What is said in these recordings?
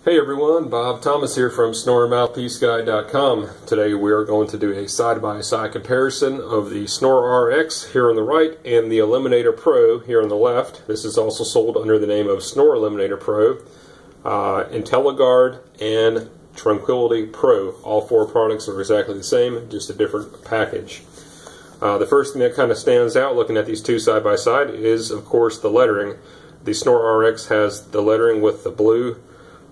Hey everyone, Bob Thomas here from SnoreMouthpieceGuide.com. Today we are going to do a side-by-side comparison of the Snore Rx here on the right and the Eliminator Pro here on the left. This is also sold under the name of Snore Eliminator Pro, IntelliGuard, and Tranquility Pro. All four products are exactly the same, just a different package. The first thing that kind of stands out looking at these two side by side is, of course, the lettering. The Snore Rx has the lettering with the blue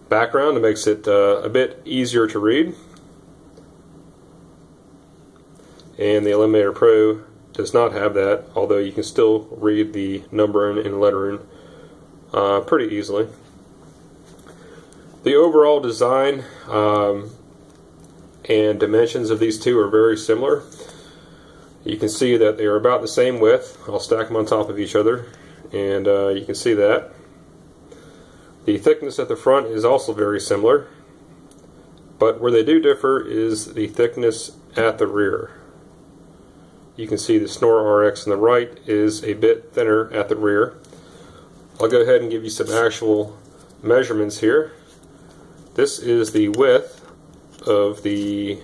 background. It makes it a bit easier to read. And the Eliminator Pro does not have that, although you can still read the numbering and lettering pretty easily. The overall design and dimensions of these two are very similar. You can see that they are about the same width. I'll stack them on top of each other, and you can see that. The thickness at the front is also very similar, but where they do differ is the thickness at the rear. You can see the Snore Rx on the right is a bit thinner at the rear. I'll go ahead and give you some actual measurements here. This is the width of the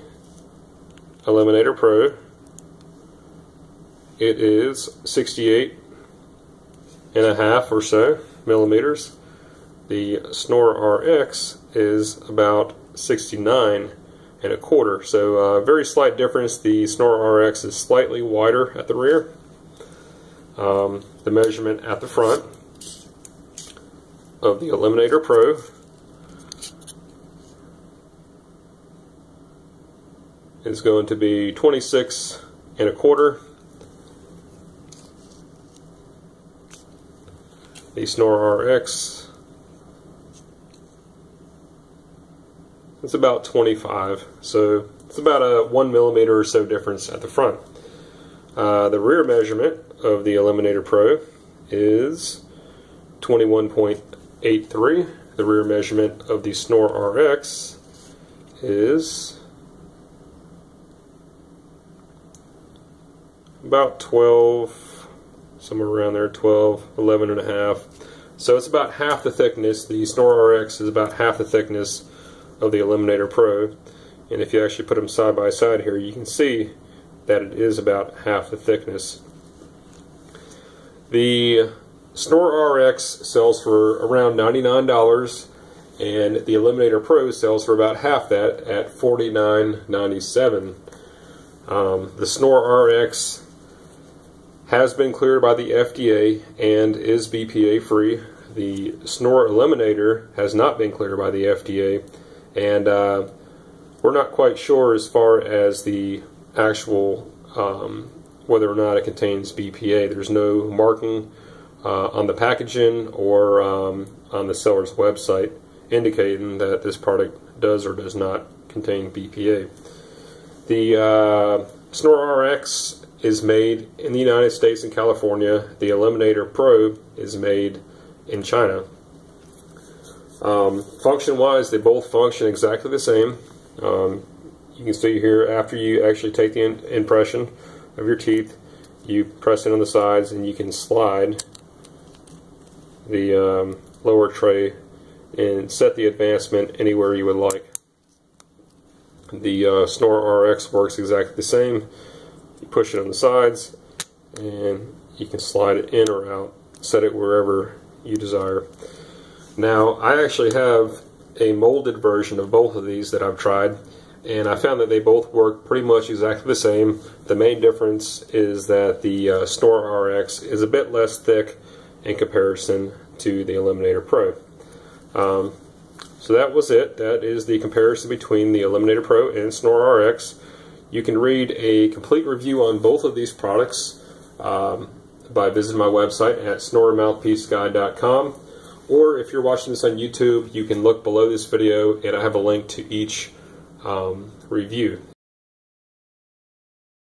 Eliminator Pro. It is 68.5 or so millimeters. The Snore Rx is about 69.25, so very slight difference. The Snore Rx is slightly wider at the rear. The measurement at the front of the Eliminator Pro is going to be 26.25. The Snore Rx, it's about 25, so it's about a 1 millimeter or so difference at the front. The rear measurement of the Eliminator Pro is 21.83. The rear measurement of the Snore Rx is about 12, somewhere around there, 12, 11.5. So it's about half the thickness. The Snore Rx is about half the thickness of the Eliminator Pro, and if you actually put them side by side here, you can see that it is about half the thickness. The Snore Rx sells for around $99, and the Eliminator Pro sells for about half that at $49.97. The Snore Rx has been cleared by the FDA and is BPA free. The Snore Eliminator has not been cleared by the FDA, and we're not quite sure as far as the actual whether or not it contains BPA. There's no marking on the packaging or on the seller's website indicating that this product does or does not contain BPA. The Snore Rx is made in the United States and California. The Eliminator Pro is made in China. Function-wise, they both function exactly the same. You can see here, after you actually take the impression of your teeth, you press it on the sides and you can slide the lower tray and set the advancement anywhere you would like. The Snore Rx works exactly the same. You push it on the sides and you can slide it in or out, set it wherever you desire. Now, I actually have a molded version of both of these that I've tried, and I found that they both work pretty much exactly the same. The main difference is that the Snore Rx is a bit less thick in comparison to the Eliminator Pro. So that was it. That is the comparison between the Eliminator Pro and Snore Rx. You can read a complete review on both of these products by visiting my website at SnoreMouthpieceGuide.com. Or if you're watching this on YouTube, you can look below this video and I have a link to each review.